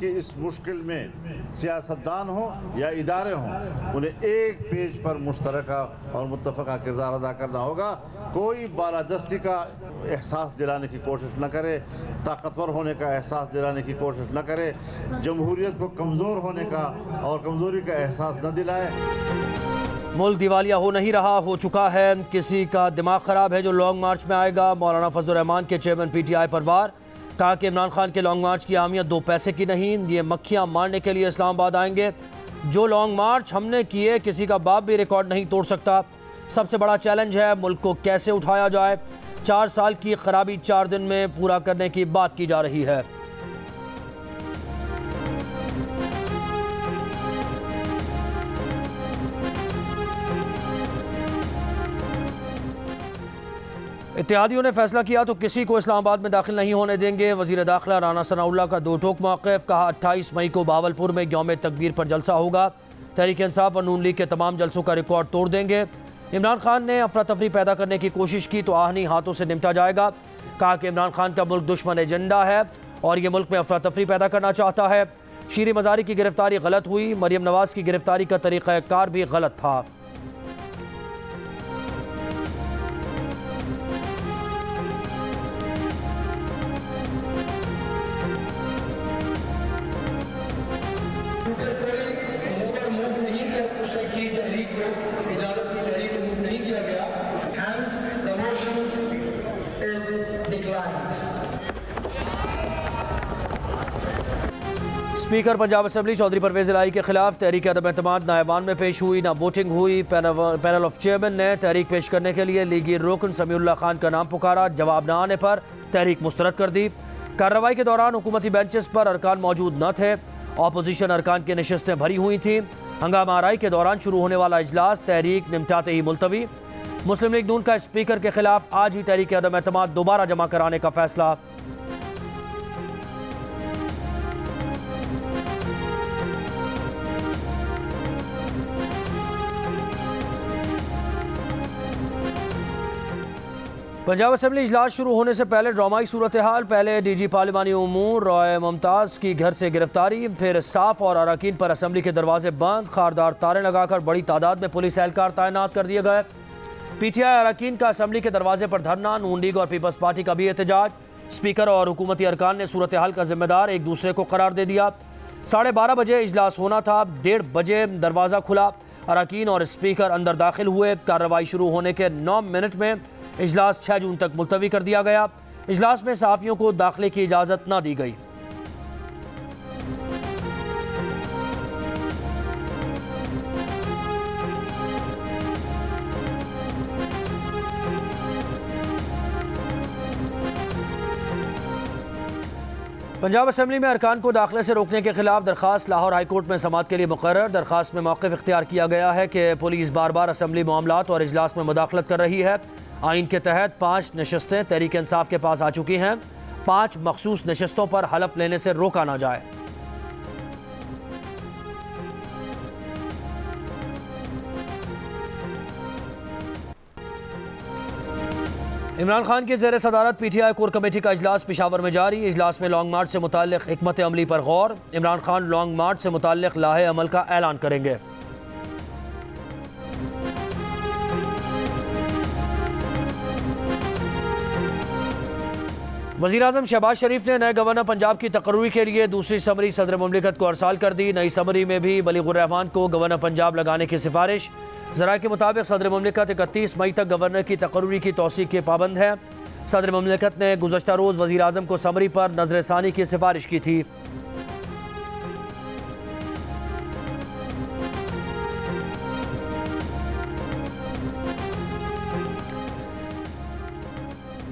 की इस मुश्किल में सियासतदान हो या इदारे हों, उन्हें एक पेज पर मुश्तरका और मुत्तफ़क़ा किरदार अदा करना होगा। कोई बालादस्ती का एहसास दिलाने की कोशिश न करे, ताकतवर होने का एहसास दिलाने की कोशिश न करे, जमहूरियत को कमज़ोर होने का और कमज़ोरी का एहसास न दिलाए। मुल्क दिवालिया हो नहीं रहा, हो चुका है। किसी का दिमाग ख़राब है जो लॉन्ग मार्च में आएगा। मौलाना फजलुर रहमान के चेयरमैन PTI पर वार। कहा कि इमरान खान के लॉन्ग मार्च की अहमियत 2 पैसे की नहीं, ये मक्खियाँ मारने के लिए इस्लामाबाद आएंगे। जो लॉन्ग मार्च हमने किए किसी का बाप भी रिकॉर्ड नहीं तोड़ सकता। सबसे बड़ा चैलेंज है मुल्क को कैसे उठाया जाए। 4 साल की खराबी 4 दिन में पूरा करने की बात की जा रही है। इत्तेहादियों ने फैसला किया तो किसी को इस्लामाबाद में दाखिल नहीं होने देंगे। वज़ीर दाखिला राना सनाउल्लाह का 2 टोक मौक़िफ़। कहा 28 मई को बावलपुर में यौम तकबीर पर जलसा होगा। तहरीक इंसाफ और नून लीग के तमाम जलसों का रिकॉर्ड तोड़ देंगे। इमरान खान ने अफरा तफरी पैदा करने की कोशिश की तो आहनी हाथों से निपटा जाएगा। कहा कि इमरान खान का मुल्क दुश्मन एजेंडा है और ये मुल्क में अफरा तफरी पैदा करना चाहता है। शीरी मज़ारी की गिरफ्तारी गलत हुई, मरियम नवाज़ की गिरफ्तारी का तरीक़ाकार भी गलत था। स्पीकर पंजाब असम्बली चौधरी परवेज़ इलाही के खिलाफ तहरीक अदम एतमाद ना ऐवान में पेश हुई, ना वोटिंग हुई। पैनल ऑफ चेयरमैन ने तहरीक पेश करने के लिए लीगी रुकन समीउल्लाह खान का नाम पुकारा। जवाब न आने पर तहरीक मुस्तरद कर दी। कार्रवाई के दौरान हुकूमती बेंचेस पर अरकान मौजूद न थे। अपोजिशन अरकान की नशिस्तें भरी हुई थीं। हंगामा आराई के दौरान शुरू होने वाला इजलास तहरीक निमटाते ही मुलतवी। मुस्लिम लीग नून का स्पीकर के खिलाफ आज ही तहरीक अदम एतमाद दोबारा जमा कराने का फैसला। पंजाब असम्बली इजलास शुरू होने से पहले ड्रामाई सूरत हाल। पहले DG पार्लिमानी उमूर रॉय मुमताज़ की घर से गिरफ्तारी, फिर साफ और अरकान पर असम्बली के दरवाजे बंद, खारदार तारे लगाकर बड़ी तादाद में पुलिस एहलकार तैनात कर दिए गए। PTI अरकान का असम्बली के दरवाजे पर धरना, नून लीग और पीपल्स पार्टी का भी एहतजाज। स्पीकर और हुकूमती अरकान ने सूरत हाल का जिम्मेदार एक दूसरे को करार दे दिया। 12:30 बजे इजलास होना था, 1:30 बजे दरवाज़ा खुला। अरकान और स्पीकर अंदर दाखिल हुए। कार्रवाई शुरू होने के 9 मिनट में इजलास 6 जून तक मुलतवी कर दिया गया। इजलास में सहाफ़ियों को दाखिले की इजाज़त न दी गई। पंजाब असम्बली में अरकान को दाखिले से रोकने के खिलाफ दरखास्त लाहौर हाईकोर्ट में समाअत के लिए मुकर्रर। दरखास्त में मौक़िफ़ इख्तियार किया गया है कि पुलिस बार बार असम्बली मामलात और इजलास में मुदाखलत कर रही है। आइन के तहत 5 नशस्तें तहरीक इंसाफ के पास आ चुकी हैं। 5 मखसूस नशस्तों पर हलफ लेने से रोका ना जाए। इमरान खान की ज़ेर सदारत PTI कोर कमेटी का इजलास पेशावर में जारी। इजलास में लॉन्ग मार्च से मुताल्लिक़ हिकमत अमली पर गौर। इमरान खान लॉन्ग मार्च से मुताल्लिक़ लाहे अमल का ऐलान करेंगे। वज़ीर-ए-आज़म शहबाज शरीफ ने नए गवर्नर पंजाब की तकर्री के लिए दूसरी समरी सदर मुमलिकत को अरसाल कर दी। नई समरी में भी बलीगुर रहमान को गवर्नर पंजाब लगाने की सिफारिश। ज़राए के मुताबिक सदर मुमलिकत 31 मई तक गवर्नर की तकर्री की तौसीक़ के पाबंद है। सदर मुमलिकत ने गुज़श्ता रोज़ वज़ीर-ए-आज़म को समरी पर नज़र-ए-सानी की सिफारिश की थी।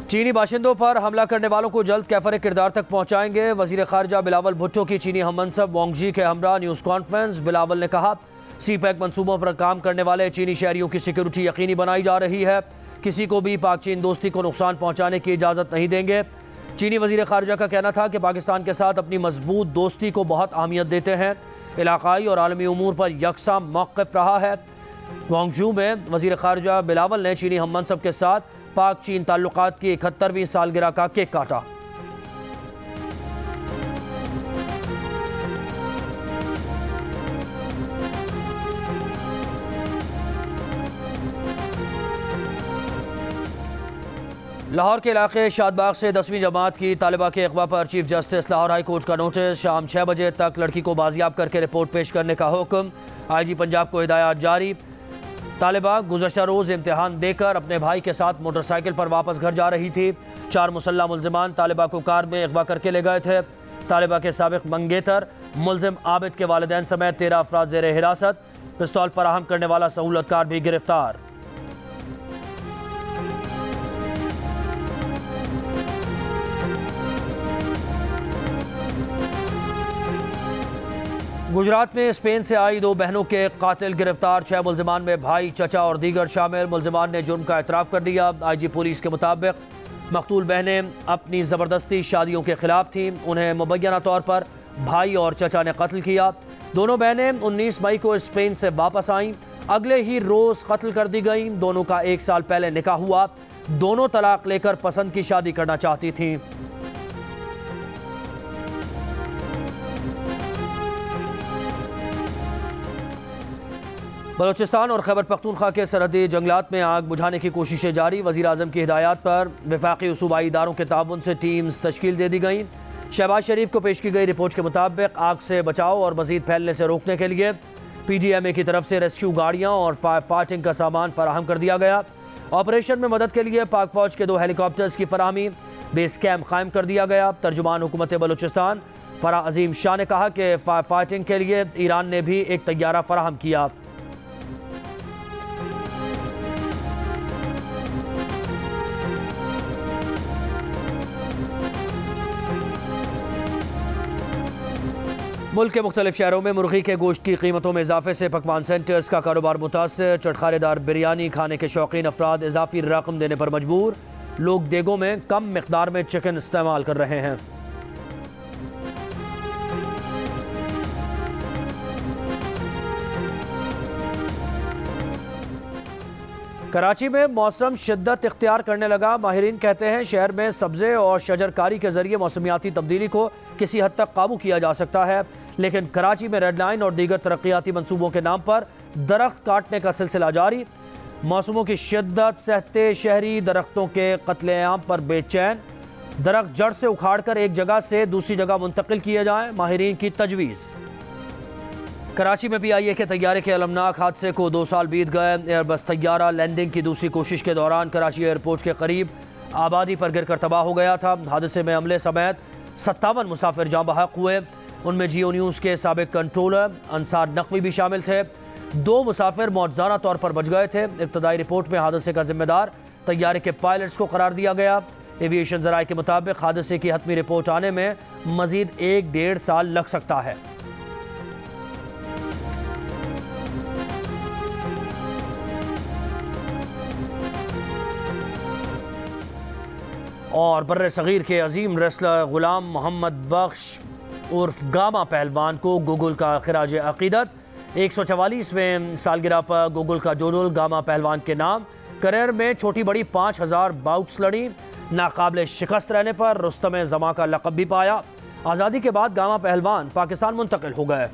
चीनी बाशिंदों पर हमला करने वालों को जल्द कैफर किरदार तक पहुंचाएंगे। वज़ीर ख़ारिजा बिलावल भुट्टो की चीनी हममनसब वांग जी के हमरा न्यूज़ कॉन्फ्रेंस। बिलावल ने कहा CPEC मंसूबों पर काम करने वाले चीनी शहरियों की सिक्योरिटी यकीनी बनाई जा रही है। किसी को भी पाक चीन दोस्ती को नुकसान पहुंचाने की इजाज़त नहीं देंगे। चीनी वज़ीर ख़ारिजा का कहना था कि पाकिस्तान के साथ अपनी मजबूत दोस्ती को बहुत अहमियत देते हैं। इलाकाई और आलमी उमूर पर यकसा मौक़िफ़ रहा है। ग्वांगझू में वज़ीर ख़ारिजा बिलावल ने चीनी हममनसब के साथ पाक चीन ताल्लुकात की 71वीं सालगिरह का केक काटा। लाहौर के इलाके शादबाग से 10वीं जमात की तालिबा के अगवा पर chief justice Lahore high court का नोटिस। शाम 6 बजे तक लड़की को बाजियाब करके रिपोर्ट पेश करने का हुक्म। IG पंजाब को हिदायत जारी। तालिबा गुज़श्ता रोज़ इम्तिहान देकर अपने भाई के साथ मोटरसाइकिल पर वापस घर जा रही थी। 4 मुसल्लह मुल्ज़िमान तालिबा को कार में अगवा करके ले गए थे। तालिबा के साबिक मंगेतर मुल्ज़िम आबिद के वालिदैन समेत 13 अफराद ज़ेर हिरासत। पिस्तौल फराहम करने वाला सहूलतकार भी गिरफ्तार। गुजरात में स्पेन से आई 2 बहनों के कातिल गिरफ्तार। 6 मुल्ज़िमान में भाई, चचा और दीगर शामिल। मुल्ज़िमान ने जुर्म का एतराफ़ कर दिया। IG पुलिस के मुताबिक मकतूल बहनें अपनी ज़बरदस्ती शादियों के ख़िलाफ़ थीं। उन्हें मुबैना तौर पर भाई और चचा ने कत्ल किया। दोनों बहनें 19 मई को स्पेन से वापस आईं। अगले ही रोज़ कत्ल कर दी गईं। दोनों का 1 साल पहले निकाह हुआ। दोनों तलाक लेकर पसंद की शादी करना चाहती थीं। बलूचिस्तान और खैबर पख्तूनख्वा के सरहदी जंगलात में आग बुझाने की कोशिशें जारी। वज़ीर-ए-आज़म की हिदायत पर वफाकी सूबाई इदारों के ताउन से टीम्स तश्कील दे दी गई। शहबाज शरीफ को पेश की गई रिपोर्ट के मुताबिक आग से बचाव और मज़ीद फैलने से रोकने के लिए PGMA की तरफ से रेस्क्यू गाड़ियाँ और फायर फाइटिंग का सामान फराहम कर दिया गया। ऑपरेशन में मदद के लिए पाक फ़ौज के 2 हेलीकॉप्टर्स की फराहमी। बेस कैम्प कायम कर दिया गया। तर्जुमान हुकूमत बलूचिस्तान फराह अजीम शाह ने कहा कि फायर फाइटिंग के लिए ईरान ने भी एक तैयारा फराहम किया। मुल्क के मुख्तलिफ शहरों में मुर्गी के गोश्त की कीमतों में इजाफे से पकवान सेंटर्स का कारोबार मुतासर। चटखारेदार बिरयानी खाने के शौकीन अफराद इजाफी रकम देने पर मजबूर। लोग देगों में कम मिकदार में चिकन इस्तेमाल कर रहे हैं। कराची में मौसम शिद्दत इख्तियार करने लगा। माहिरीन कहते हैं शहर में सब्ज़े और शजरकारी के जरिए मौसमियाती तब्दीली को किसी हद तक काबू किया जा सकता है, लेकिन कराची में रेड लाइन और दीगर तरक्याती मंसूबों के नाम पर दरख्त काटने का सिलसिला जारी। मौसमों की शिद्दत सहते शहरी दरख्तों के कत्लेआम पर बेचैन। दरख्त जड़ से उखाड़ कर एक जगह से दूसरी जगह मुंतकिल किए जाएं, माहिरीन की तजवीज़। कराची में PIA के तैयारे के अलमनाक हादसे को 2 साल बीत गए। एयरबस तैयारा लैंडिंग की दूसरी कोशिश के दौरान कराची एयरपोर्ट के करीब आबादी पर गिरकर तबाह हो गया था। हादसे में अमले समेत 57 मुसाफिर जाँ बहक हुए। उनमें जियो न्यूज़ के साबिक कंट्रोलर अंसार नकवी भी शामिल थे। 2 मुसाफिर मौजूदा तौर पर बच गए थे। इब्तदाई रिपोर्ट में हादसे का जिम्मेदार तैयारे के पायलट्स को करार दिया गया। एविएशन ज़राए के मुताबिक हादसे की हतमी रिपोर्ट आने में मजीद 1-1.5 साल लग सकता है। और बर्रे सगीर के अजीम रेसलर गुलाम मोहम्मद बख्श उर्फ गामा पहलवान को गूगल का खिराज अकीदत। 144वें सालगिरह पर गूगल का जोड़ल गामा पहलवान के नाम। करियर में छोटी बड़ी 5000 बाउट्स लड़ी। नाकाबिले शिकस्त रहने पर रुस्तम जमा का लक़ब भी पाया। आज़ादी के बाद गामा पहलवान पाकिस्तान मुंतकिल हो गए।